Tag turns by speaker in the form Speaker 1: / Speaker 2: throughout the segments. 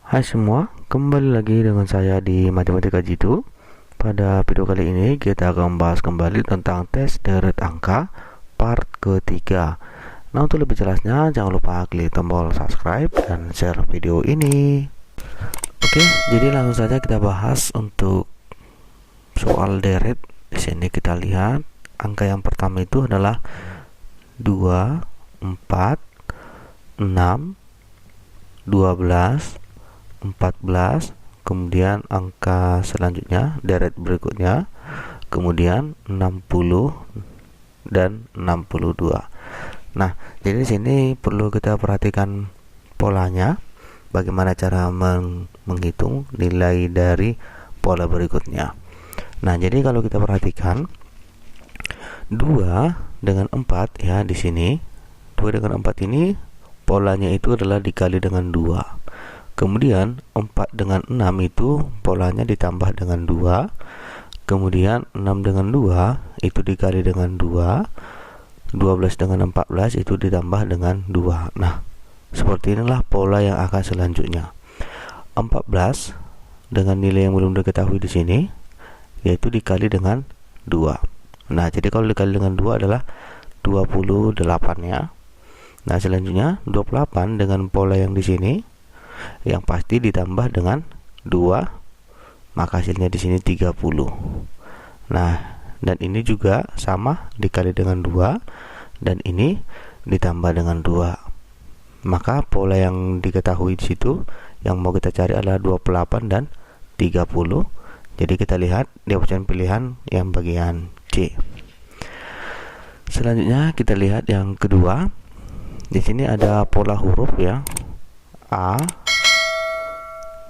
Speaker 1: Hai semua, kembali lagi dengan saya di Matematika Jitu. Pada video kali ini kita akan membahas kembali tentang tes deret angka part ketiga. Nah, untuk lebih jelasnya jangan lupa klik tombol subscribe dan share video ini. Oke, jadi langsung saja kita bahas untuk soal deret. Di sini kita lihat angka yang pertama itu adalah 2, 4, 6, 12, 14, kemudian angka selanjutnya deret berikutnya, kemudian 60 dan 62. Nah, jadi di sini perlu kita perhatikan polanya, bagaimana cara menghitung nilai dari pola berikutnya. Nah, jadi kalau kita perhatikan 2 dengan 4 ya, di sini 2 dengan 4 ini polanya itu adalah dikali dengan 2. Kemudian 4 dengan 6 itu polanya ditambah dengan 2. Kemudian 6 dengan 2 itu dikali dengan 2. 12 dengan 14 itu ditambah dengan 2. Nah, seperti inilah pola yang akan selanjutnya. 14 dengan nilai yang belum diketahui di sini, yaitu dikali dengan 2. Nah, jadi kalau dikali dengan 2 adalah 28 ya. Nah, selanjutnya 28 dengan pola yang di sini, yang pasti ditambah dengan 2, maka hasilnya di sini 30. Nah, dan ini juga sama dikali dengan 2, dan ini ditambah dengan 2. Maka pola yang diketahui di situ yang mau kita cari adalah 28 dan 30. Jadi kita lihat di opsi pilihan yang bagian C. Selanjutnya kita lihat yang kedua. Di sini ada pola huruf ya. A,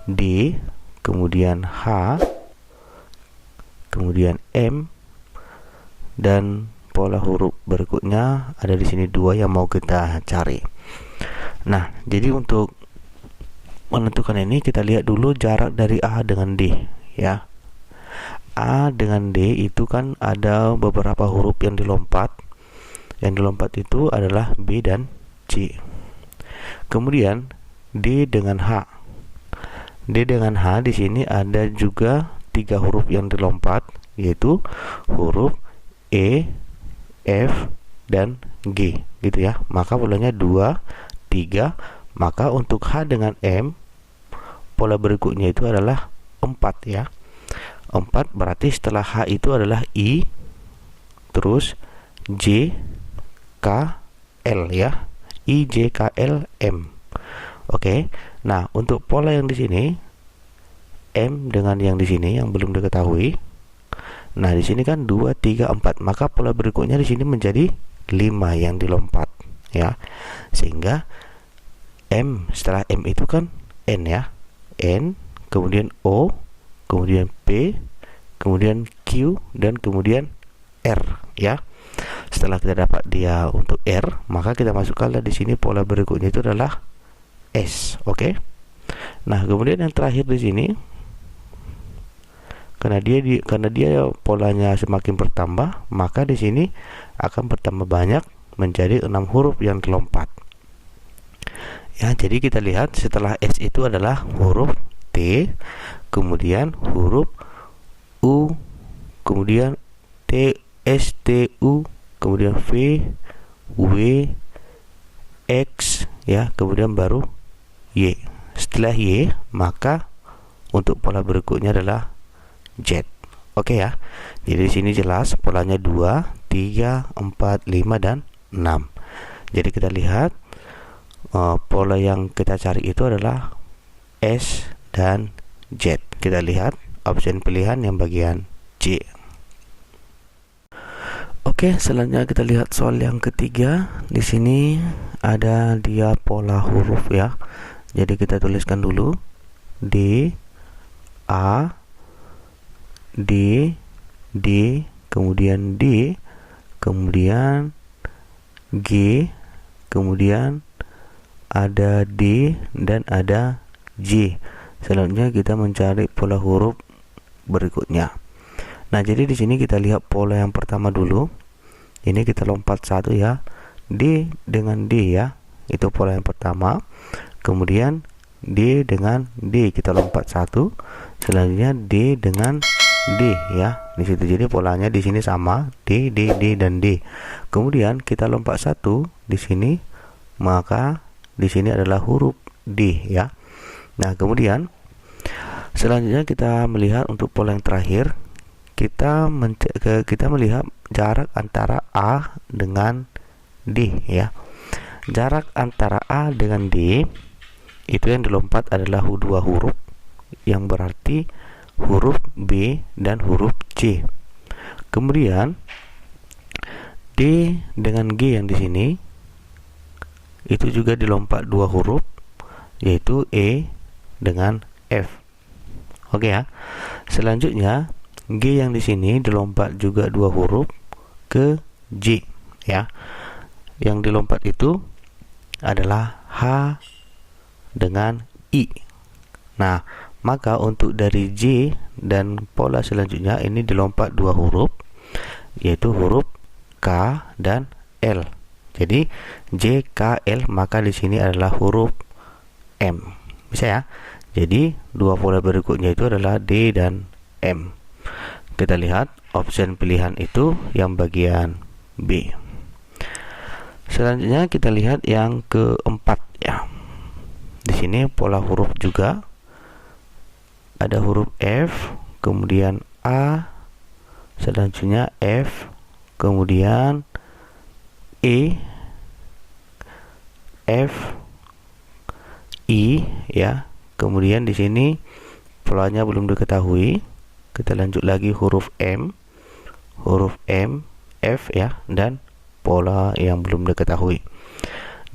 Speaker 1: D, kemudian H, kemudian M, dan pola huruf berikutnya ada di sini 2 yang mau kita cari. Nah, jadi untuk menentukan ini kita lihat dulu jarak dari A dengan D ya. A dengan D itu kan ada beberapa huruf yang dilompat. Yang dilompat itu adalah B dan C. Kemudian D dengan H. D dengan H di sini ada juga 3 huruf yang dilompat, yaitu huruf E, F, dan G gitu ya. Maka polanya 2, 3. Maka untuk H dengan M, pola berikutnya itu adalah 4 ya. 4 berarti setelah H itu adalah I, terus J, K, L ya. I, J, K, L, M. Oke. Nah, untuk pola yang di sini M dengan yang di sini yang belum diketahui. Nah, di sini kan 2, 3, 4. Maka pola berikutnya di sini menjadi 5 yang dilompat ya. Sehingga M setelah M itu kan N ya. N, kemudian O, kemudian P, kemudian Q, dan kemudian R ya. Setelah kita dapat dia untuk R, maka kita masukkan di sini pola berikutnya itu adalah S. Oke. Nah, kemudian yang terakhir di sini karena dia polanya semakin bertambah, maka di sini akan bertambah banyak menjadi 6 huruf yang terlompat. Ya, jadi kita lihat setelah S itu adalah huruf T, kemudian huruf U, kemudian T, S, T, U, kemudian V, W, X ya, kemudian baru Y. Setelah Y, maka untuk pola berikutnya adalah Z. Oke ya. Jadi di sini jelas polanya 2, 3, 4, 5, dan 6. Jadi kita lihat pola yang kita cari itu adalah S dan Z. Kita lihat opsi pilihan yang bagian C. Oke, selanjutnya kita lihat soal yang ketiga. Di sini ada dia pola huruf ya. Jadi kita tuliskan dulu D, A, D, D, kemudian D, kemudian G, kemudian ada D dan ada J. Selanjutnya kita mencari pola huruf berikutnya. Nah, jadi di sini kita lihat pola yang pertama dulu. Ini kita lompat satu ya. D dengan D ya. Itu pola yang pertama. Kemudian D dengan D, kita lompat satu, selanjutnya D dengan D ya di situ. Jadi polanya di sini sama, D, D, D dan D. Kemudian kita lompat satu di sini, maka di sini adalah huruf D ya. Nah, kemudian selanjutnya kita melihat untuk pola yang terakhir, kita melihat jarak antara A dengan D ya. Jarak antara A dengan D itu yang dilompat adalah dua huruf, yang berarti huruf B dan huruf C. Kemudian D dengan G yang di sini itu juga dilompat dua huruf, yaitu E dengan F. Oke ya. Selanjutnya G yang di sini dilompat juga dua huruf ke J ya. Yang dilompat itu adalah H dengan I. Nah, maka untuk dari J dan pola selanjutnya ini dilompat dua huruf, yaitu huruf K dan L. Jadi J, K, L, maka di sini adalah huruf M. Bisa ya? Jadi dua pola berikutnya itu adalah D dan M. Kita lihat option pilihan itu yang bagian B. Selanjutnya kita lihat yang keempat ya. Di sini pola huruf juga ada huruf F, kemudian A, selanjutnya F, kemudian E, F, I ya. Kemudian di sini polanya belum diketahui. Kita lanjut lagi huruf M, F ya, dan pola yang belum diketahui.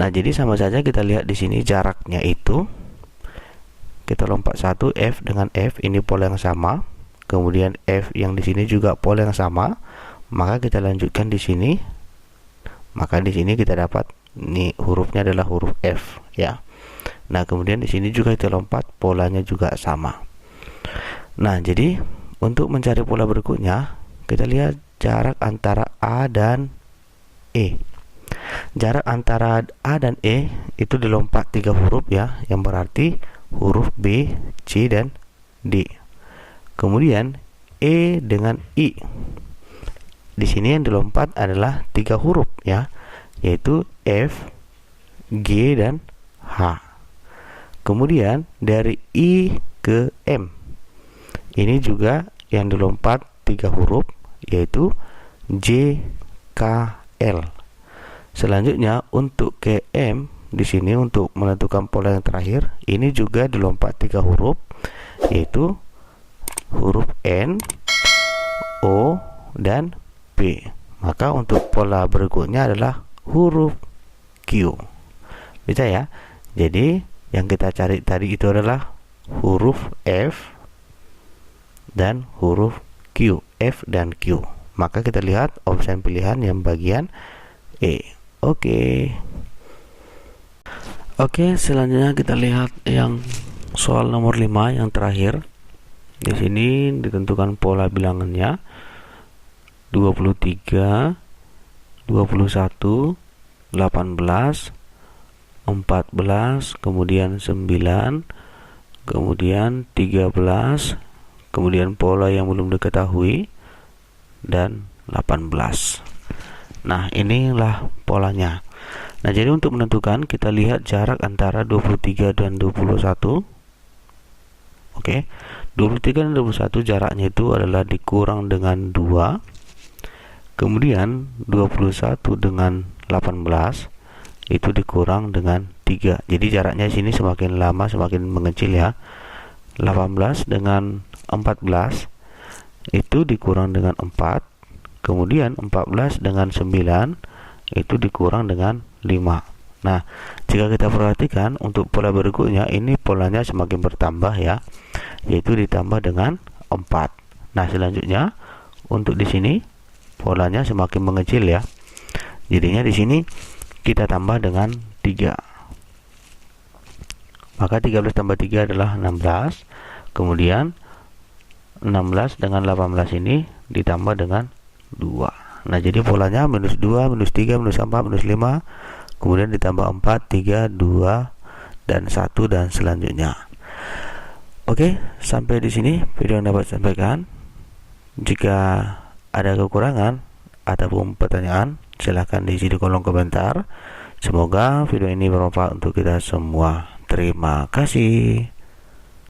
Speaker 1: Nah, jadi sama saja kita lihat di sini jaraknya itu kita lompat satu, F dengan F, ini pola yang sama. Kemudian F yang di sini juga pola yang sama. Maka kita lanjutkan di sini. Maka di sini kita dapat ini hurufnya adalah huruf F ya. Nah, kemudian di sini juga kita lompat, polanya juga sama. Nah, jadi untuk mencari pola berikutnya, kita lihat jarak antara A dan E. Jarak antara A dan E itu dilompat tiga huruf ya, yang berarti huruf B, C dan D. Kemudian E dengan I. Di sini yang dilompat adalah tiga huruf ya, yaitu F, G dan H. Kemudian dari I ke M. Ini juga yang dilompat tiga huruf, yaitu J, K, L. Selanjutnya untuk ke M di sini untuk menentukan pola yang terakhir, ini juga dilompat tiga huruf, yaitu huruf N, O dan P. Maka untuk pola berikutnya adalah huruf Q. Bisa ya? Jadi yang kita cari tadi itu adalah huruf F dan huruf Q, F dan Q. Maka kita lihat opsi pilihan yang bagian E. Oke, selanjutnya kita lihat yang soal nomor 5 yang terakhir. Di sini ditentukan pola bilangannya 23, 21, 18, 14, kemudian 9, kemudian 13, kemudian pola yang belum diketahui, dan 18. Nah, inilah polanya. Nah, jadi untuk menentukan, kita lihat jarak antara 23 dan 21. Oke, 23 dan 21 jaraknya itu adalah dikurang dengan 2. Kemudian 21 dengan 18 itu dikurang dengan 3. Jadi jaraknya sini semakin lama semakin mengecil ya. 18 dengan 14 itu dikurang dengan 4. Kemudian 14 dengan 9 itu dikurang dengan 5. Nah, jika kita perhatikan untuk pola berikutnya, ini polanya semakin bertambah ya, yaitu ditambah dengan 4. Nah, selanjutnya untuk di sini polanya semakin mengecil ya. Jadinya di sini kita tambah dengan 3. Maka 13 tambah 3 adalah 16. Kemudian 16 dengan 18 ini ditambah dengan 2. Nah, jadi polanya minus 2, minus 3, minus 4, minus 5, kemudian ditambah 4, 3, 2, dan 1 dan selanjutnya. Oke, sampai di sini video yang dapat saya sampaikan. Jika ada kekurangan ataupun pertanyaan, silahkan diisi di kolom komentar. Semoga video ini bermanfaat untuk kita semua. Terima kasih.